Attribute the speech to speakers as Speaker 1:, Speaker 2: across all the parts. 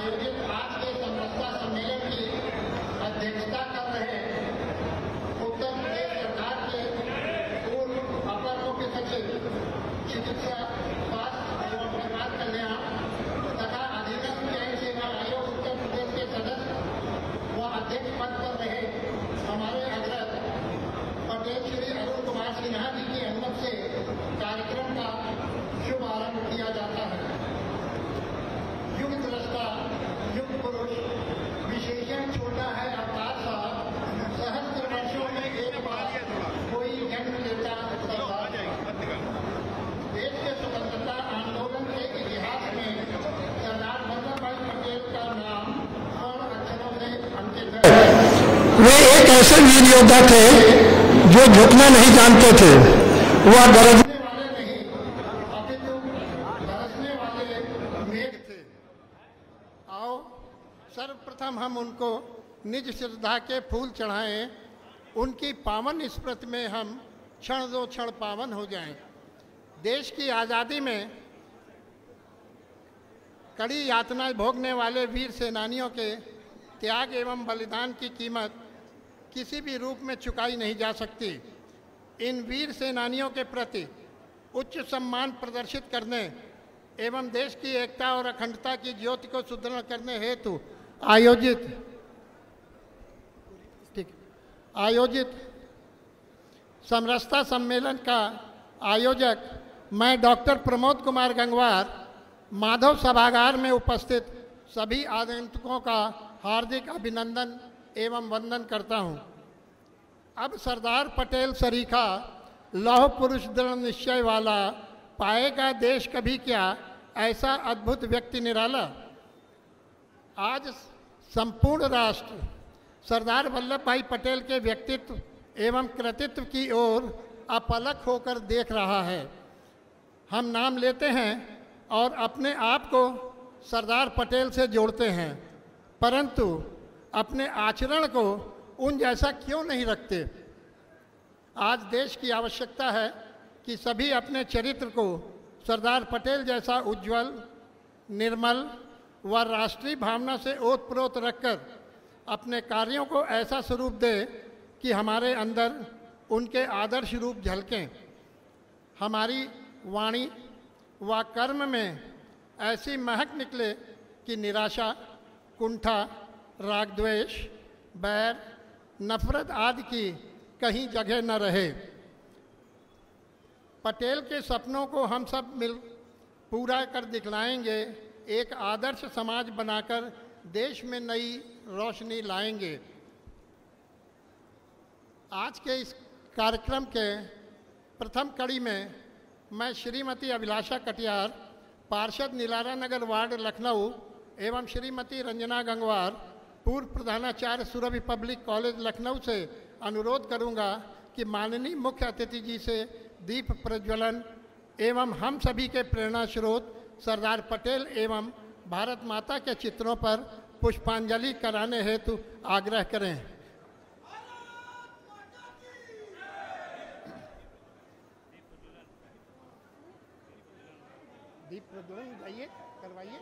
Speaker 1: आयोजित आज के समरसता सम्मेलन की अध्यक्षता कर रहे उत्तर प्रदेश सरकार के पूर्व अपर मुख्य सचिव चिकित्सा स्वास्थ्य एवं परिवार कल्याण तथा अधीनस्थ चयन सेवा आयोग उत्तर प्रदेश के सदस्य व अध्यक्ष पद पर रहे हमारे अग्रज पटेल श्री अरुण कुमार सिन्हा जी की अनुमति से कार्यक्रम का शुभ आरंभ किया जाता है। युग दृष्टा युग पुरुष विशेषण छोटा है अवतार सा, सहस्त्र वर्षों में एक बार कोई जन्म लेता सरदार। देश के स्वतंत्रता आंदोलन के इतिहास में सरदार वल्लभ भाई पटेल का नाम स्वर्ण अक्षरों से अंकित है।
Speaker 2: वे एक ऐसे वीर योद्धा थे जो झुकना नहीं जानते थे। वह
Speaker 1: डरने वाले नहीं अपितु बरसने वाले मेघ थे। आओ सर्वप्रथम हम उनको निज श्रद्धा के फूल चढ़ाएं। उनकी पावन स्मृति में हम क्षण दो क्षण पावन हो जाएं। देश की आज़ादी में कड़ी यातनाएं भोगने वाले वीर सेनानियों के त्याग एवं बलिदान की कीमत किसी भी रूप में चुकाई नहीं जा सकती। इन वीर सेनानियों के प्रति उच्च सम्मान प्रदर्शित करने एवं देश की एकता और अखंडता की ज्योति को सुदृढ़ करने हेतु आयोजित समरसता सम्मेलन का आयोजक मैं डॉक्टर प्रमोद कुमार गंगवार माधव सभागार में उपस्थित सभी आगंतुकों का हार्दिक अभिनंदन एवं वंदन करता हूं। अब सरदार पटेल सरीखा लौह पुरुष दृढ़ निश्चय वाला पाएगा देश कभी क्या ऐसा अद्भुत व्यक्ति निराला। आज संपूर्ण राष्ट्र सरदार वल्लभ भाई पटेल के व्यक्तित्व एवं कृतित्व की ओर अपलक होकर देख रहा है। हम नाम लेते हैं और अपने आप को सरदार पटेल से जोड़ते हैं, परंतु अपने आचरण को उन जैसा क्यों नहीं रखते। आज देश की आवश्यकता है कि सभी अपने चरित्र को सरदार पटेल जैसा उज्जवल, निर्मल व राष्ट्रीय भावना से ओतप्रोत रखकर अपने कार्यों को ऐसा स्वरूप दे कि हमारे अंदर उनके आदर्श रूप झलकें। हमारी वाणी व कर्म में ऐसी महक निकले कि निराशा, कुंठा, राग द्वेष, बैर, नफरत आदि की कहीं जगह न रहे। पटेल के सपनों को हम सब मिल पूरा कर दिखलाएंगे। एक आदर्श समाज बनाकर देश में नई रोशनी लाएंगे। आज के इस कार्यक्रम के प्रथम कड़ी में मैं श्रीमती अभिलाषा कटियार, पार्षद नीलारा नगर वार्ड लखनऊ एवं श्रीमती रंजना गंगवार, पूर्व प्रधानाचार्य सुरभि पब्लिक कॉलेज लखनऊ से अनुरोध करूंगा कि माननीय मुख्य अतिथि जी से दीप प्रज्वलन एवं हम सभी के प्रेरणा स्रोत सरदार पटेल एवं भारत माता के चित्रों पर पुष्पांजलि कराने हेतु आग्रह करें। दीप प्रज्वलन जाइए करवाइए।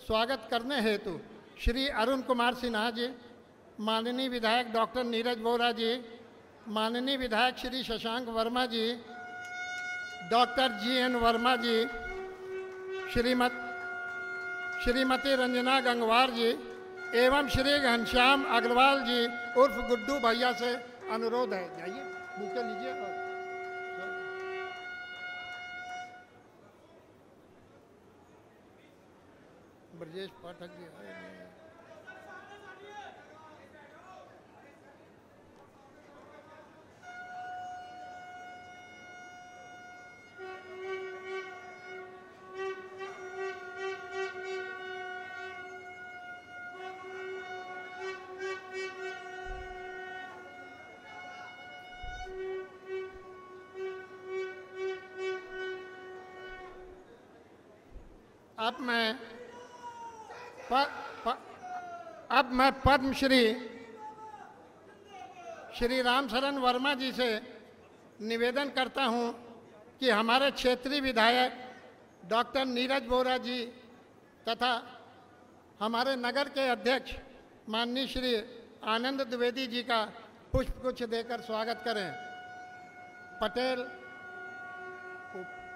Speaker 1: स्वागत करने हेतु श्री अरुण कुमार सिन्हा जी, माननीय विधायक डॉक्टर नीरज वोरा जी, माननीय विधायक श्री शशांक वर्मा जी, डॉक्टर GN वर्मा जी, श्रीमती रंजना गंगवार जी एवं श्री घनश्याम अग्रवाल जी उर्फ गुड्डू भैया से अनुरोध है, जाइए बुके लीजिए। और ब्रजेश पाठक जी आए हैं। अब मैं पद्मश्री श्री रामशरण वर्मा जी से निवेदन करता हूं कि हमारे क्षेत्रीय विधायक डॉक्टर नीरज वोरा जी तथा हमारे नगर के अध्यक्ष माननीय श्री आनंद द्विवेदी जी का पुष्पगुच्छ देकर स्वागत करें। पटेल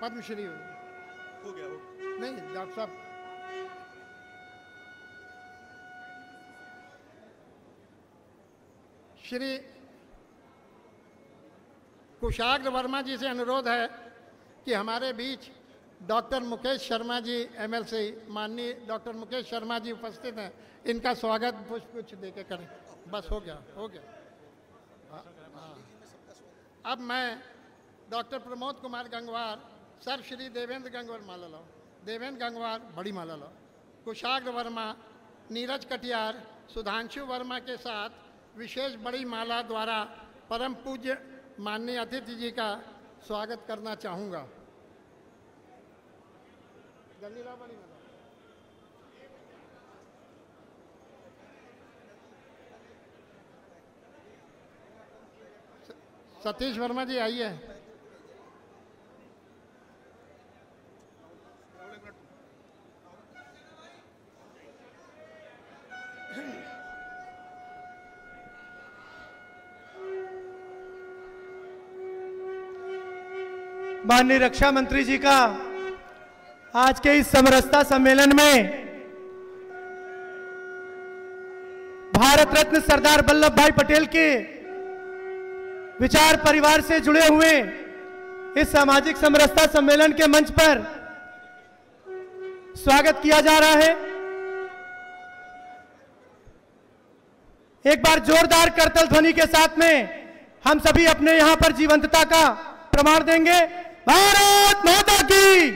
Speaker 1: पद्मश्री
Speaker 3: हो गया
Speaker 1: नहीं डॉक्टर साहब, श्री कुशाग्र वर्मा जी से अनुरोध है कि हमारे बीच डॉक्टर मुकेश शर्मा जी MLC, माननीय डॉक्टर मुकेश शर्मा जी उपस्थित हैं, इनका स्वागत पुष्पगुच्छ देके करें। बस हो गया। अब मैं डॉक्टर प्रमोद कुमार गंगवार, सर श्री देवेंद्र गंगवार माला लो, देवेंद्र गंगवार बड़ी माला लो, कुशाग्र वर्मा, नीरज कटियार, सुधांशु वर्मा के साथ विशेष बड़ी माला द्वारा परम पूज्य माननीय अतिथि जी का स्वागत करना चाहूँगा। सतीश वर्मा जी आइए।
Speaker 4: माननीय रक्षा मंत्री जी का आज के इस समरसता सम्मेलन में भारत रत्न सरदार वल्लभ भाई पटेल के विचार परिवार से जुड़े हुए इस सामाजिक समरसता सम्मेलन के मंच पर स्वागत किया जा रहा है। एक बार जोरदार करतल ध्वनि के साथ में हम सभी अपने यहां पर जीवंतता का प्रमाण देंगे। भारत माता की।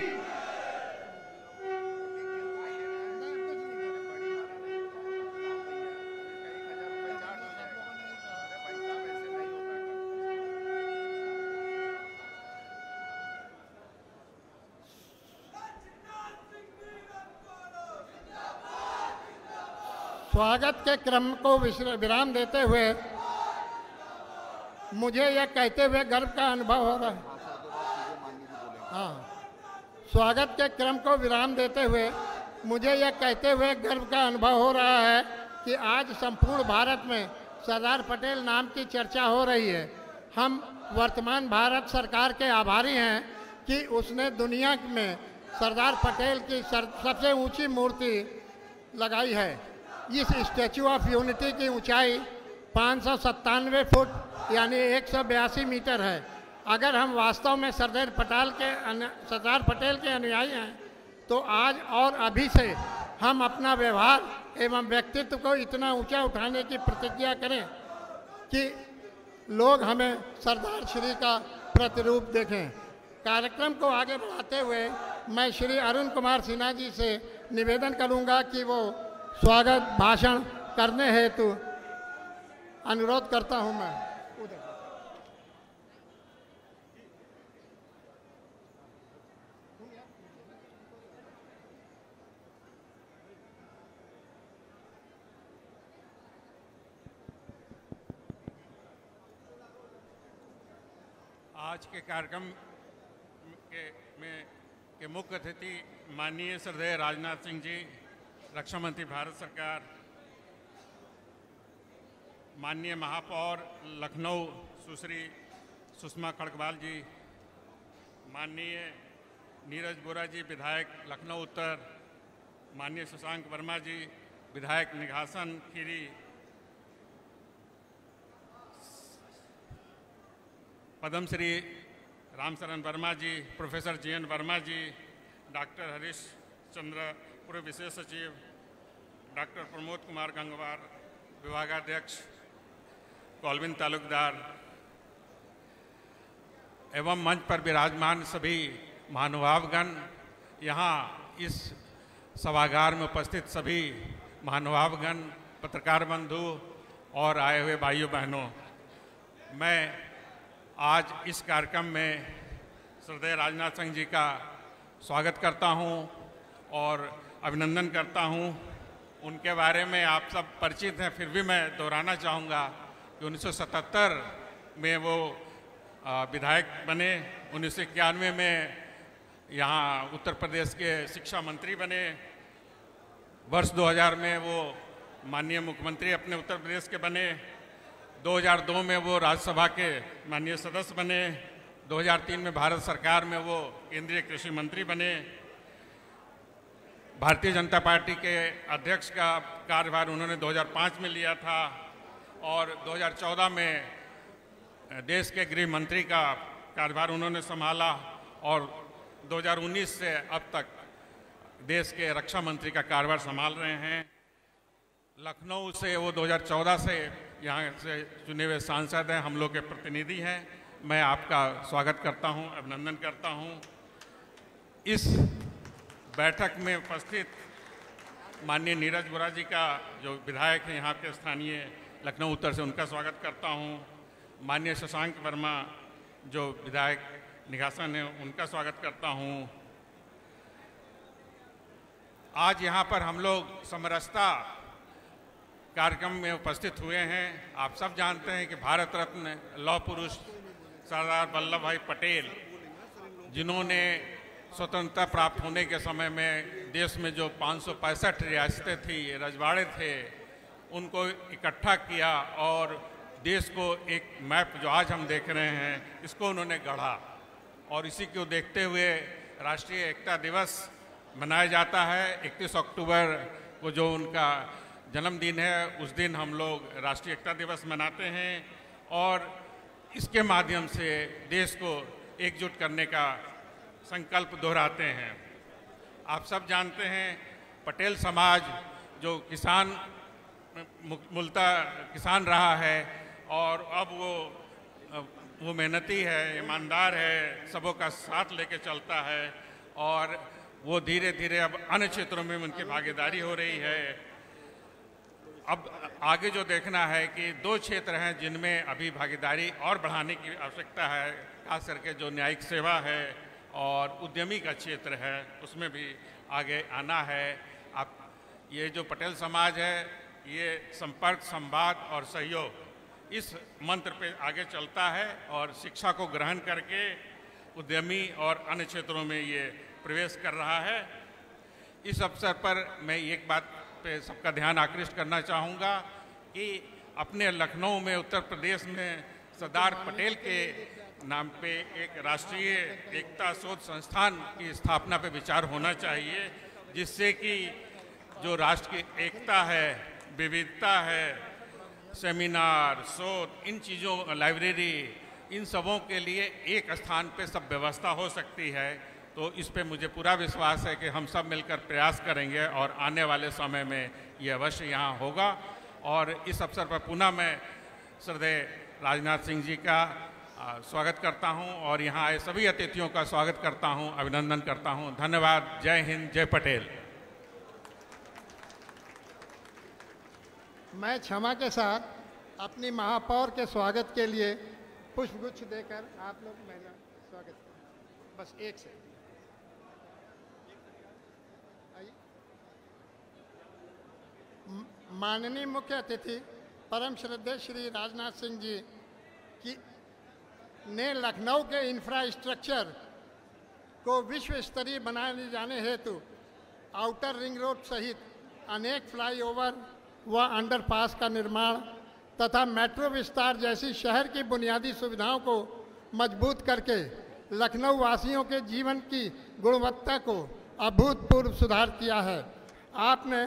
Speaker 1: स्वागत के क्रम को विराम देते हुए मुझे यह कहते हुए गर्व का अनुभव हो रहा है। स्वागत के क्रम को विराम देते हुए मुझे यह कहते हुए गर्व का अनुभव हो रहा है कि आज संपूर्ण भारत में सरदार पटेल नाम की चर्चा हो रही है। हम वर्तमान भारत सरकार के आभारी हैं कि उसने दुनिया में सरदार पटेल की सबसे ऊंची मूर्ति लगाई है। इस स्टैचू ऑफ यूनिटी की ऊंचाई 597 फुट यानी 182 मीटर है। अगर हम वास्तव में सरदार पटेल के अनुयायी हैं तो आज और अभी से हम अपना व्यवहार एवं व्यक्तित्व को इतना ऊंचा उठाने की प्रतिज्ञा करें कि लोग हमें सरदार श्री का प्रतिरूप देखें। कार्यक्रम को आगे बढ़ाते हुए मैं श्री अरुण कुमार सिन्हा जी से निवेदन करूंगा कि वो स्वागत भाषण करने हेतु अनुरोध करता हूं। मैं
Speaker 3: आज के कार्यक्रम के मुख्य अतिथि माननीय श्रद्धेय राजनाथ सिंह जी, रक्षा मंत्री भारत सरकार, माननीय महापौर लखनऊ सुश्री सुषमा खड़गवाल जी, माननीय नीरज बोरा जी विधायक लखनऊ उत्तर, माननीय शशांक वर्मा जी विधायक निघासन खीरी, पद्मश्री रामचरण वर्मा जी, प्रोफेसर जीएन वर्मा जी, डॉक्टर हरीश चंद्र पूर्व विशेष सचिव, डॉक्टर प्रमोद कुमार गंगवार विभागाध्यक्ष, कॉल्विन तालुकदार एवं मंच पर विराजमान सभी महानुभावगण, यहाँ इस सभागार में उपस्थित सभी महानुभावगण, पत्रकार बंधु और आए हुए भाइयों बहनों, मैं आज इस कार्यक्रम में श्रद्धेय राजनाथ सिंह जी का स्वागत करता हूं और अभिनंदन करता हूं। उनके बारे में आप सब परिचित हैं, फिर भी मैं दोहराना चाहूँगा कि 1977 में वो विधायक बने, 1991 में यहाँ उत्तर प्रदेश के शिक्षा मंत्री बने, वर्ष 2000 में वो माननीय मुख्यमंत्री अपने उत्तर प्रदेश के बने, 2002 में वो राज्यसभा के माननीय सदस्य बने, 2003 में भारत सरकार में वो केंद्रीय कृषि मंत्री बने, भारतीय जनता पार्टी के अध्यक्ष का कार्यभार उन्होंने 2005 में लिया था और 2014 में देश के गृह मंत्री का कार्यभार उन्होंने संभाला और 2019 से अब तक देश के रक्षा मंत्री का कार्यभार संभाल रहे हैं। लखनऊ से वो 2014 से यहाँ से चुने हुए सांसद हैं, हम लोग के प्रतिनिधि हैं। मैं आपका स्वागत करता हूँ, अभिनंदन करता हूँ। इस बैठक में उपस्थित माननीय नीरज बोरा जी का जो विधायक है यहाँ के स्थानीय लखनऊ उत्तर से, उनका स्वागत करता हूँ। माननीय शशांक वर्मा जो विधायक निघासन है, उनका स्वागत करता हूँ। आज यहाँ पर हम लोग समरसता कार्यक्रम में उपस्थित हुए हैं। आप सब जानते हैं कि भारत रत्न लौह पुरुष सरदार वल्लभ भाई पटेल, जिन्होंने स्वतंत्रता प्राप्त होने के समय में देश में जो 565 रियासतें थी, रजवाड़े थे, उनको इकट्ठा किया और देश को एक मैप जो आज हम देख रहे हैं, इसको उन्होंने गढ़ा और इसी को देखते हुए राष्ट्रीय एकता दिवस मनाया जाता है। 31 अक्टूबर को जो उनका जन्मदिन है, उस दिन हम लोग राष्ट्रीय एकता दिवस मनाते हैं और इसके माध्यम से देश को एकजुट करने का संकल्प दोहराते हैं। आप सब जानते हैं पटेल समाज जो किसान मूलतः किसान रहा है और अब वो मेहनती है, ईमानदार है, सबों का साथ लेके चलता है और वो धीरे धीरे अब अन्य क्षेत्रों में उनकी भागीदारी हो रही है। अब आगे जो देखना है कि 2 क्षेत्र हैं जिनमें अभी भागीदारी और बढ़ाने की आवश्यकता है, खास करके जो न्यायिक सेवा है और उद्यमी का क्षेत्र है, उसमें भी आगे आना है। आप ये जो पटेल समाज है, ये संपर्क, संवाद और सहयोग, इस मंत्र पे आगे चलता है और शिक्षा को ग्रहण करके उद्यमी और अन्य क्षेत्रों में ये प्रवेश कर रहा है। इस अवसर पर मैं एक बात पे सबका ध्यान आकृष्ट करना चाहूँगा कि अपने लखनऊ में, उत्तर प्रदेश में सरदार पटेल के नाम पे एक राष्ट्रीय एकता शोध संस्थान की स्थापना पे विचार होना चाहिए, जिससे कि जो राष्ट्र की एकता है, विविधता है, सेमिनार, शोध, इन चीज़ों, लाइब्रेरी, इन सबों के लिए एक स्थान पे सब व्यवस्था हो सकती है। तो इस पे मुझे पूरा विश्वास है कि हम सब मिलकर प्रयास करेंगे और आने वाले समय में ये अवश्य यहाँ होगा। और इस अवसर पर पुनः मैं श्रद्धेय राजनाथ सिंह जी का स्वागत करता हूँ और यहाँ आए सभी अतिथियों का स्वागत करता हूँ, अभिनंदन करता हूँ। धन्यवाद। जय हिंद, जय पटेल।
Speaker 1: मैं क्षमा के साथ अपनी महापौर के स्वागत के लिए पुष्पगुच्छ देकर आप लोग मेरा स्वागत करें। बस एक से माननीय मुख्य अतिथि परम श्रद्धेय श्री राजनाथ सिंह जी की ने लखनऊ के इंफ्रास्ट्रक्चर को विश्व स्तरीय बनाए जाने हेतु आउटर रिंग रोड सहित अनेक फ्लाईओवर व अंडरपास का निर्माण तथा मेट्रो विस्तार जैसी शहर की बुनियादी सुविधाओं को मजबूत करके लखनऊ वासियों के जीवन की गुणवत्ता को अभूतपूर्व सुधार किया है। आपने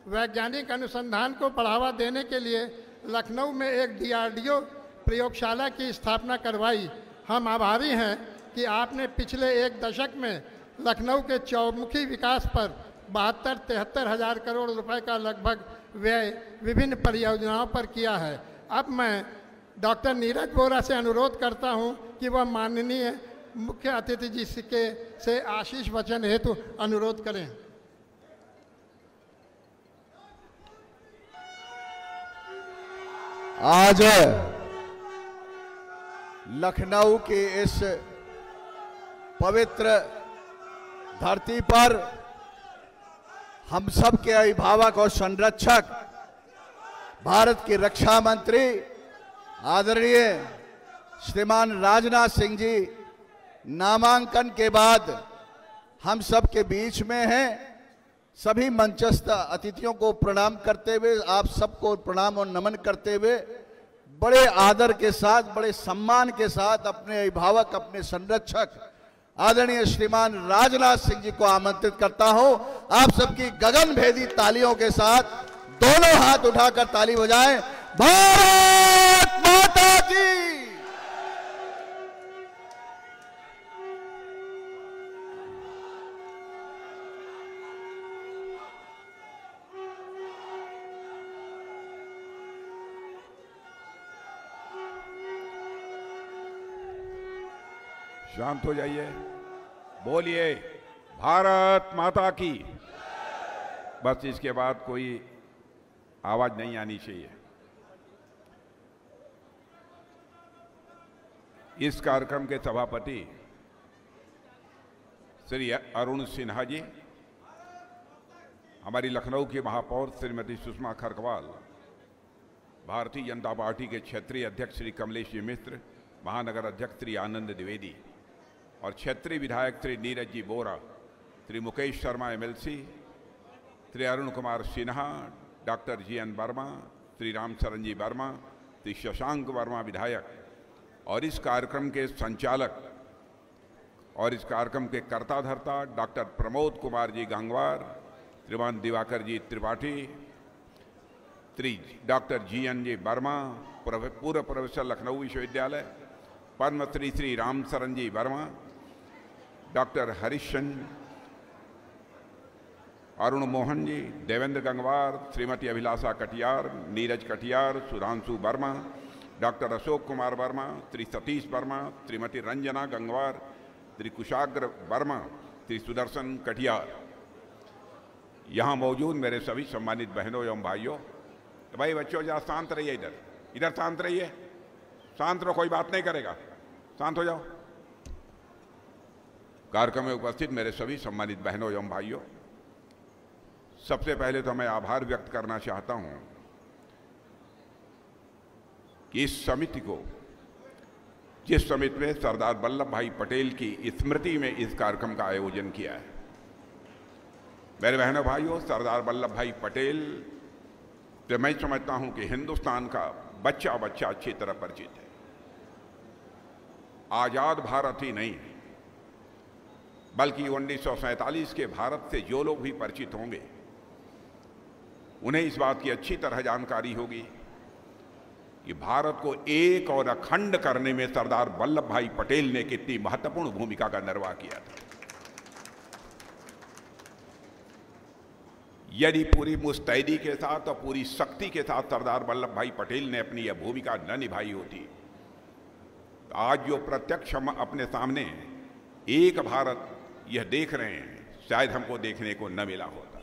Speaker 1: वैज्ञानिक अनुसंधान को बढ़ावा देने के लिए लखनऊ में एक DRDO प्रयोगशाला की स्थापना करवाई। हम आभारी हैं कि आपने पिछले एक दशक में लखनऊ के चौमुखी विकास पर 72-73 हज़ार करोड़ रुपए का लगभग व्यय विभिन्न परियोजनाओं पर किया है। अब मैं डॉक्टर नीरज बोरा से अनुरोध करता हूं कि वह माननीय मुख्य अतिथि जी से आशीष वचन हेतु अनुरोध करें।
Speaker 5: आज लखनऊ की इस पवित्र धरती पर हम सब के अभिभावक और संरक्षक भारत के रक्षा मंत्री आदरणीय श्रीमान राजनाथ सिंह जी नामांकन के बाद हम सब के बीच में हैं। सभी मंचस्थ अतिथियों को प्रणाम करते हुए, आप सबको प्रणाम और नमन करते हुए बड़े आदर के साथ, बड़े सम्मान के साथ अपने अभिभावक, अपने संरक्षक आदरणीय श्रीमान राजनाथ सिंह जी को आमंत्रित करता हूं। आप सबकी गगनभेदी तालियों के साथ दोनों हाथ उठाकर ताली बजाएं। भारत माता की।
Speaker 6: शांत हो जाइए, बोलिए भारत माता की। बस इसके बाद कोई आवाज नहीं आनी चाहिए। इस कार्यक्रम के सभापति श्री अरुण सिन्हा जी, हमारी लखनऊ की महापौर श्रीमती सुषमा खरकवाल, भारतीय जनता पार्टी के क्षेत्रीय अध्यक्ष श्री कमलेश जी मिश्र, महानगर अध्यक्ष श्री आनंद द्विवेदी और क्षेत्रीय विधायक Shri Neeraj ji Bora, Shri Mukesh Sharma MLC, Shri Arun Kumar Sinha, doctor GN Verma, Shri Ramcharan ji Verma, Shri Shashank Verma विधायक और इस कार्यक्रम के संचालक और इस कार्यक्रम के कर्ता धर्ता डॉक्टर प्रमोद कुमार जी गंगवार, श्रीमान दिवाकर जी त्रिपाठी, श्री डॉक्टर GN जी वर्मा, पूर्व प्रोफेसर लखनऊ विश्वविद्यालय, पद्मश्री श्री रामचरण जी वर्मा, डॉक्टर हरिश्चंद्र, अरुण मोहन जी, देवेंद्र गंगवार, श्रीमती अभिलाषा कटियार, नीरज कटियार, सुधांशु वर्मा, डॉक्टर अशोक कुमार वर्मा, श्री सतीश वर्मा, श्रीमती रंजना गंगवार, श्री कुशाग्र वर्मा, श्री सुदर्शन कटियार, यहाँ मौजूद मेरे सभी सम्मानित बहनों एवं भाइयों। तो भाई बच्चों जरा शांत रहिए, इधर शांत रहिए, शांत रहो, कोई बात नहीं करेगा, शांत हो जाओ। कार्यक्रम में उपस्थित मेरे सभी सम्मानित बहनों एवं भाइयों, सबसे पहले तो मैं आभार व्यक्त करना चाहता हूं कि इस समिति को, जिस समिति में सरदार वल्लभ भाई पटेल की स्मृति में इस कार्यक्रम का आयोजन किया है। मेरे बहनों भाइयों, सरदार वल्लभ भाई पटेल तो मैं समझता हूं कि हिंदुस्तान का बच्चा बच्चा अच्छी तरह परिचित है। आजाद भारत ही नहीं बल्कि 1947 के भारत से जो लोग भी परिचित होंगे उन्हें इस बात की अच्छी तरह जानकारी होगी कि भारत को एक और अखंड करने में सरदार वल्लभ भाई पटेल ने कितनी महत्वपूर्ण भूमिका का निर्वाह किया था। यदि पूरी मुस्तैदी के साथ और पूरी शक्ति के साथ सरदार वल्लभ भाई पटेल ने अपनी यह भूमिका न निभाई होती तो आज जो प्रत्यक्ष हम अपने सामने एक भारत यह देख रहे हैं, शायद हमको देखने को न मिला होता।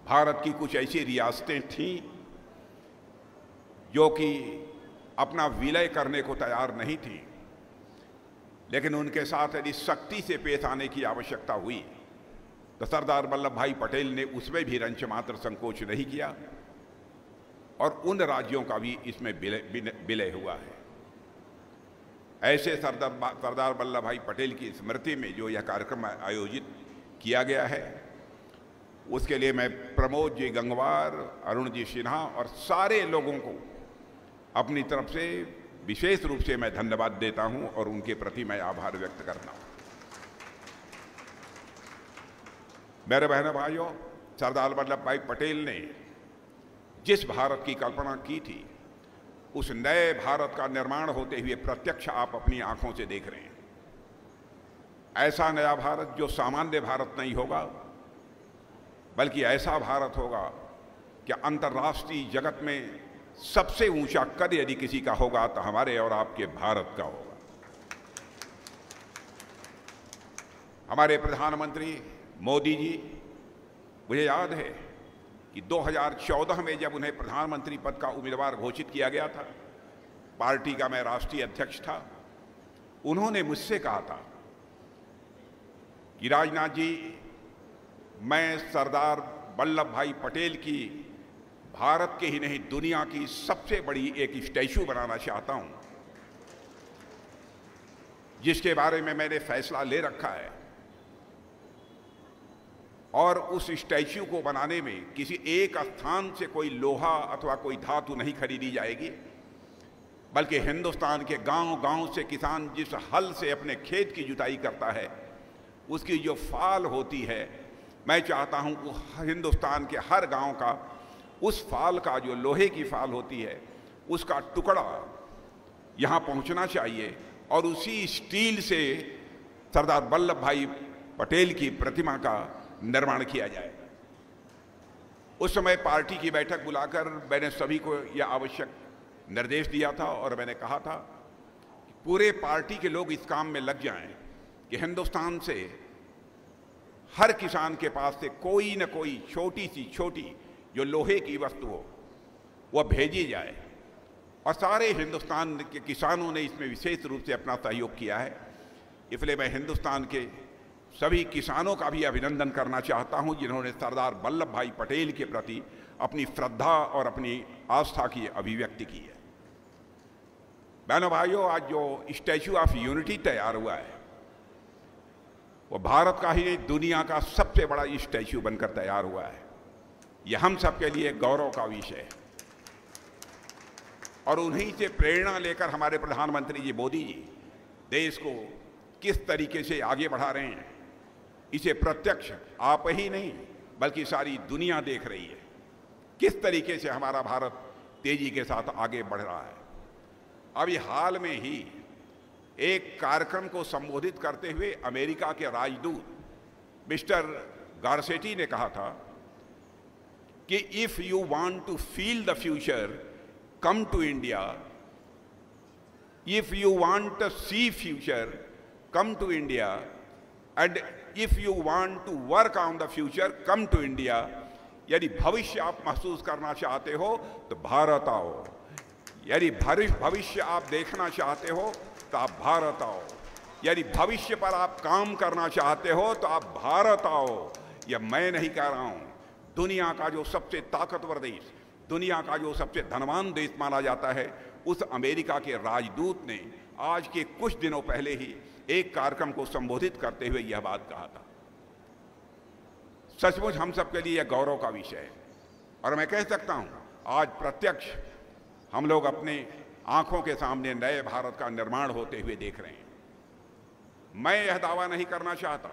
Speaker 6: भारत की कुछ ऐसी रियासतें थीं जो कि अपना विलय करने को तैयार नहीं थी, लेकिन उनके साथ यदि सख्ती से पेश आने की आवश्यकता हुई तो सरदार वल्लभ भाई पटेल ने उसमें भी रंच मात्र संकोच नहीं किया और उन राज्यों का भी इसमें विलय हुआ है। ऐसे सरदार वल्लभ भाई पटेल की स्मृति में जो यह कार्यक्रम आयोजित किया गया है, उसके लिए मैं प्रमोद जी गंगवार, अरुण जी सिन्हा और सारे लोगों को अपनी तरफ से विशेष रूप से मैं धन्यवाद देता हूं और उनके प्रति मैं आभार व्यक्त करता हूं। मेरे बहनों भाइयों, सरदार वल्लभ भाई पटेल ने जिस भारत की कल्पना की थी, उस नए भारत का निर्माण होते हुए प्रत्यक्ष आप अपनी आंखों से देख रहे हैं। ऐसा नया भारत जो सामान्य भारत नहीं होगा, बल्कि ऐसा भारत होगा कि अंतर्राष्ट्रीय जगत में सबसे ऊंचा कद यदि किसी का होगा तो हमारे और आपके भारत का होगा। हमारे प्रधानमंत्री मोदी जी, मुझे याद है कि 2014 में जब उन्हें प्रधानमंत्री पद का उम्मीदवार घोषित किया गया था, पार्टी का मैं राष्ट्रीय अध्यक्ष था, उन्होंने मुझसे कहा था कि राजनाथ जी, मैं सरदार वल्लभ भाई पटेल की भारत के ही नहीं दुनिया की सबसे बड़ी एक स्टैचू बनाना चाहता हूं, जिसके बारे में मैंने फैसला ले रखा है। और उस स्टैच्यू को बनाने में किसी एक स्थान से कोई लोहा अथवा कोई धातु नहीं खरीदी जाएगी, बल्कि हिंदुस्तान के गांव-गांव से किसान जिस हल से अपने खेत की जुताई करता है, उसकी जो फाल होती है, मैं चाहता हूं कि हिंदुस्तान के हर गांव का उस फाल का, जो लोहे की फाल होती है, उसका टुकड़ा यहां पहुंचना चाहिए और उसी स्टील से सरदार वल्लभ भाई पटेल की प्रतिमा का निर्माण किया जाए। उस समय पार्टी की बैठक बुलाकर मैंने सभी को यह आवश्यक निर्देश दिया था और मैंने कहा था कि पूरे पार्टी के लोग इस काम में लग जाएं कि हिंदुस्तान से हर किसान के पास से कोई न कोई छोटी सी छोटी जो लोहे की वस्तु हो वह भेजी जाए। और सारे हिंदुस्तान के किसानों ने इसमें विशेष रूप से अपना सहयोग किया है। इसलिए मैं हिंदुस्तान के सभी किसानों का भी अभिनंदन करना चाहता हूं, जिन्होंने सरदार वल्लभ भाई पटेल के प्रति अपनी श्रद्धा और अपनी आस्था की अभिव्यक्ति की है। बहनों भाइयों, आज जो स्टैच्यू ऑफ यूनिटी तैयार हुआ है, वो भारत का ही नहीं दुनिया का सबसे बड़ा स्टैच्यू बनकर तैयार हुआ है। यह हम सबके लिए गौरव का विषय है। और उन्हीं से प्रेरणा लेकर हमारे प्रधानमंत्री जी मोदी जी देश को किस तरीके से आगे बढ़ा रहे हैं, इसे प्रत्यक्ष आप ही नहीं बल्कि सारी दुनिया देख रही है। किस तरीके से हमारा भारत तेजी के साथ आगे बढ़ रहा है। अभी हाल में ही एक कार्यक्रम को संबोधित करते हुए अमेरिका के राजदूत मिस्टर गारसेटी ने कहा था कि if you want to feel the future, come to India. If you want to see future, come to India, and if you want to work on the future, come to India। यदि भविष्य आप महसूस करना चाहते हो तो भारत आओ। यदि भविष्य आप देखना चाहते हो तो आप भारत आओ। यदि भविष्य पर आप काम करना चाहते हो तो आप भारत आओ। यह मैं नहीं कह रहा हूं, दुनिया का जो सबसे ताकतवर देश, दुनिया का जो सबसे धनवान देश माना जाता है, उस अमेरिका के राजदूत ने आज के कुछ दिनों पहले ही एक कार्यक्रम को संबोधित करते हुए यह बात कहा था। सचमुच हम सबके लिए यह गौरव का विषय है। और मैं कह सकता हूं, आज प्रत्यक्ष हम लोग अपने आंखों के सामने नए भारत का निर्माण होते हुए देख रहे हैं। मैं यह दावा नहीं करना चाहता,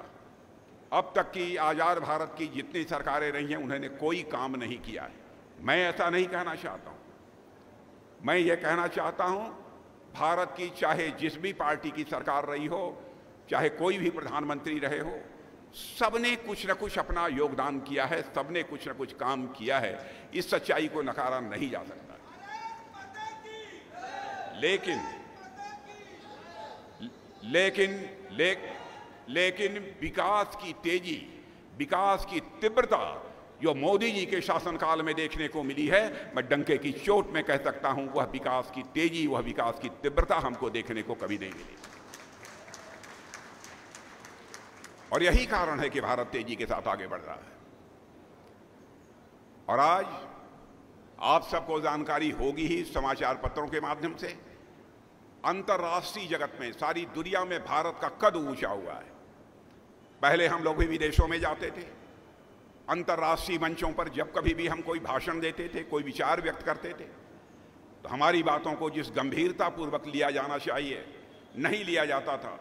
Speaker 6: अब तक की आजाद भारत की जितनी सरकारें रही हैं उन्होंने कोई काम नहीं किया है। मैं ऐसा नहीं कहना चाहता हूं। मैं ये कहना चाहता हूं, भारत की चाहे जिस भी पार्टी की सरकार रही हो, चाहे कोई भी प्रधानमंत्री रहे हो, सबने कुछ न कुछ अपना योगदान किया है, सबने कुछ न कुछ काम किया है। इस सच्चाई को नकारा नहीं जा सकता। लेकिन विकास की तेजी, विकास की तीव्रता जो मोदी जी के शासनकाल में देखने को मिली है, मैं डंके की चोट में कह सकता हूं, वह विकास की तेजी, वह विकास की तीव्रता हमको देखने को कभी नहीं मिली। और यही कारण है कि भारत तेजी के साथ आगे बढ़ रहा है। और आज आप सबको जानकारी होगी ही समाचार पत्रों के माध्यम से, अंतर्राष्ट्रीय जगत में, सारी दुनिया में भारत का कद ऊंचा हुआ है। पहले हम लोग भी विदेशों में जाते थे, अंतर्राष्ट्रीय मंचों पर जब कभी भी हम कोई भाषण देते थे, कोई विचार व्यक्त करते थे, तो हमारी बातों को जिस गंभीरता पूर्वक लिया जाना चाहिए नहीं लिया जाता था।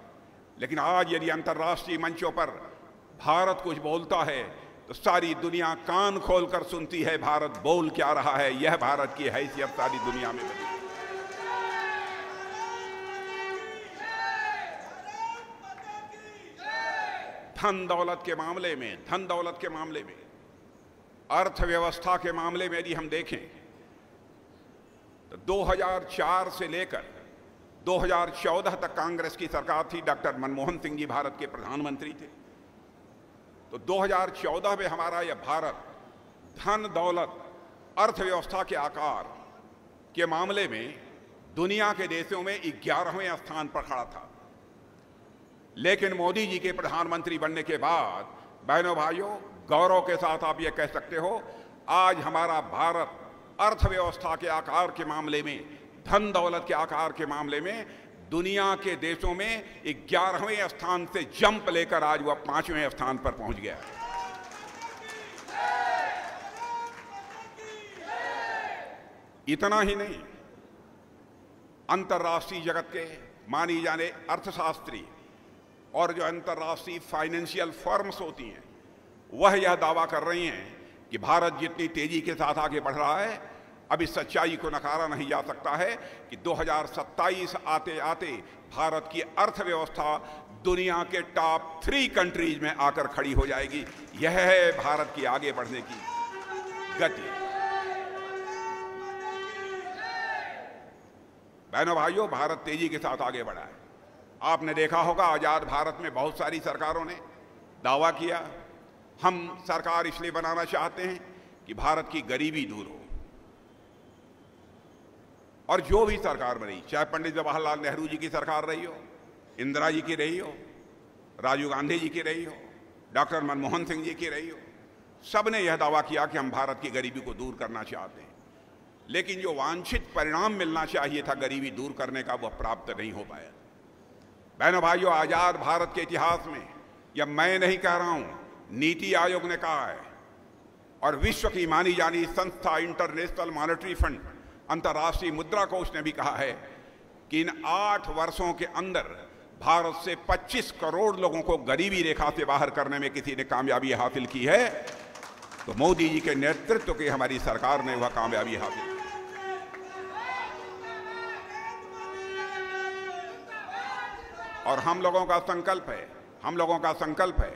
Speaker 6: लेकिन आज यदि अंतर्राष्ट्रीय मंचों पर भारत कुछ बोलता है तो सारी दुनिया कान खोलकर सुनती है भारत बोल क्या रहा है। यह भारत की हैसियत सारी दुनिया में बनी। धन दौलत के मामले में, अर्थव्यवस्था के मामले में यदि हम देखें तो 2004 से लेकर 2014 तक कांग्रेस की सरकार थी। डॉक्टर मनमोहन सिंह जी भारत के प्रधानमंत्री थे। तो 2014 में हमारा यह भारत धन दौलत अर्थव्यवस्था के आकार के मामले में दुनिया के देशों में 11वें स्थान पर खड़ा था। लेकिन मोदी जी के प्रधानमंत्री बनने के बाद बहनों भाइयों, गौरव के साथ आप ये कह सकते हो, आज हमारा भारत अर्थव्यवस्था के आकार के मामले में, धन दौलत के आकार के मामले में दुनिया के देशों में 11वें स्थान से जंप लेकर आज वह 5वें स्थान पर पहुंच गया। इतना ही नहीं, अंतर्राष्ट्रीय जगत के मानी जाने अर्थशास्त्री और जो अंतर्राष्ट्रीय फाइनेंशियल फर्म्स होती हैं वह यह दावा कर रही हैं कि भारत जितनी तेजी के साथ आगे बढ़ रहा है, अब इस सच्चाई को नकारा नहीं जा सकता है कि 2027 आते आते भारत की अर्थव्यवस्था दुनिया के टॉप 3 कंट्रीज में आकर खड़ी हो जाएगी। यह है भारत की आगे बढ़ने की गति। बहनों भाइयों, भारत तेजी के साथ आगे बढ़ा है। आपने देखा होगा आजाद भारत में बहुत सारी सरकारों ने दावा किया, हम सरकार इसलिए बनाना चाहते हैं कि भारत की गरीबी दूर हो। और जो भी सरकार बनी, चाहे पंडित जवाहरलाल नेहरू जी की सरकार रही हो, इंदिरा जी की रही हो, राजीव गांधी जी की रही हो, डॉक्टर मनमोहन सिंह जी की रही हो, सब ने यह दावा किया कि हम भारत की गरीबी को दूर करना चाहते हैं। लेकिन जो वांछित परिणाम मिलना चाहिए था गरीबी दूर करने का, वह प्राप्त नहीं हो पाया। बहनों भाइयों, आजाद भारत के इतिहास में, यह मैं नहीं कह रहा हूं, नीति आयोग ने कहा है और विश्व की मानी जानी संस्था इंटरनेशनल मॉनेटरी फंड, अंतर्राष्ट्रीय मुद्रा कोष ने भी कहा है कि इन 8 वर्षों के अंदर भारत से 25 करोड़ लोगों को गरीबी रेखा से बाहर करने में किसी ने कामयाबी हासिल की है तो मोदी जी के नेतृत्व की हमारी सरकार ने वह कामयाबी हासिल की। और हम लोगों का संकल्प है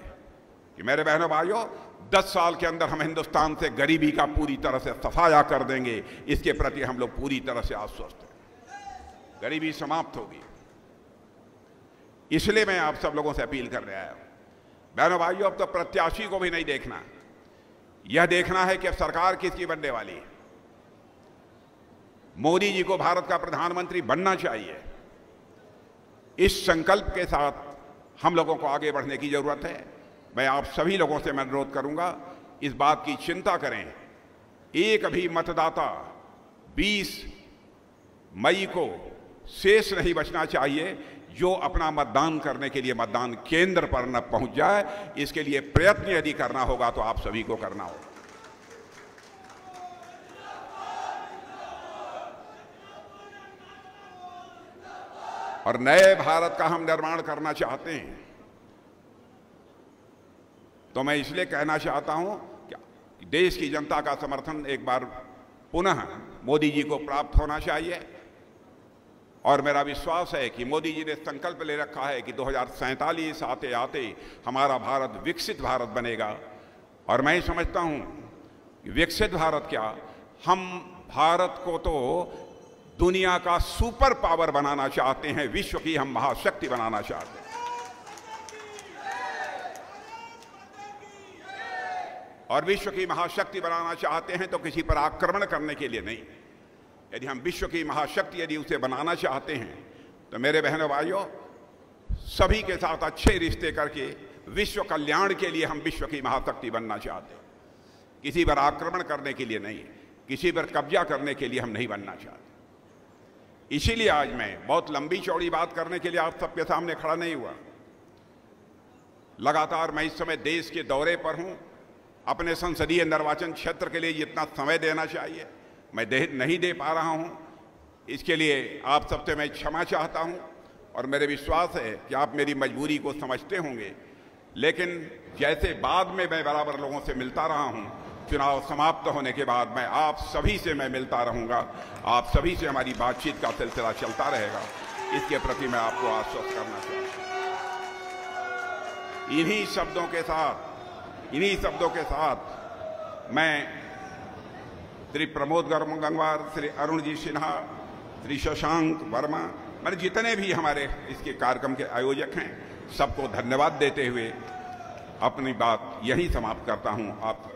Speaker 6: कि मेरे बहनों भाइयों, 10 साल के अंदर हम हिंदुस्तान से गरीबी का पूरी तरह से सफाया कर देंगे। इसके प्रति हम लोग पूरी तरह से आश्वस्त हैं। गरीबी समाप्त होगी। इसलिए मैं आप सब लोगों से अपील कर रहा हूं, बहनों भाइयों, अब तो प्रत्याशी को भी नहीं देखना, यह देखना है कि अब सरकार किसकी बनने वाली है। मोदी जी को भारत का प्रधानमंत्री बनना चाहिए। इस संकल्प के साथ हम लोगों को आगे बढ़ने की जरूरत है। मैं आप सभी लोगों से मैं अनुरोध करूंगा, इस बात की चिंता करें, एक भी मतदाता 20 मई को शेष नहीं बचना चाहिए जो अपना मतदान करने के लिए मतदान केंद्र पर न पहुंच जाए। इसके लिए प्रयत्न यदि करना होगा तो आप सभी को करना होगा। और नए भारत का हम निर्माण करना चाहते हैं तो मैं इसलिए कहना चाहता हूं कि देश की जनता का समर्थन एक बार पुनः मोदी जी को प्राप्त होना चाहिए। और मेरा विश्वास है कि मोदी जी ने संकल्प ले रखा है कि 2047 आते आते हमारा भारत विकसित भारत बनेगा। और मैं समझता हूं कि विकसित भारत क्या, हम भारत को तो दुनिया का सुपर पावर बनाना चाहते हैं, विश्व की हम महाशक्ति बनाना चाहते हैं। और विश्व की महाशक्ति बनाना चाहते हैं तो किसी पर आक्रमण करने के लिए नहीं। यदि हम विश्व की महाशक्ति यदि उसे बनाना चाहते हैं तो मेरे बहनों भाइयों, सभी के साथ अच्छे रिश्ते करके विश्व कल्याण के लिए हम विश्व की महाशक्ति बनना चाहते हैं। किसी पर आक्रमण करने के लिए नहीं, किसी पर कब्जा करने के लिए हम नहीं बनना चाहते। इसीलिए आज मैं बहुत लंबी चौड़ी बात करने के लिए आप सबके सामने खड़ा नहीं हुआ। लगातार मैं इस समय देश के दौरे पर हूं, अपने संसदीय निर्वाचन क्षेत्र के लिए जितना समय देना चाहिए मैं नहीं दे पा रहा हूं। इसके लिए आप सबसे मैं क्षमा चाहता हूं और मेरे विश्वास है कि आप मेरी मजबूरी को समझते होंगे। लेकिन जैसे बाद में मैं बराबर लोगों से मिलता रहा हूं, चुनाव समाप्त होने के बाद मैं आप सभी से मैं मिलता रहूंगा, आप सभी से हमारी बातचीत का सिलसिला चलता रहेगा। इसके प्रति मैं आपको आश्वस्त करना चाहता हूं। इन्हीं शब्दों के साथ मैं श्री प्रमोद गंगवार, श्री अरुण जी सिन्हा, श्री शशांक वर्मा, मैंने जितने भी हमारे इसके कार्यक्रम के आयोजक हैं सबको धन्यवाद देते हुए अपनी बात यहीं समाप्त करता हूं। आप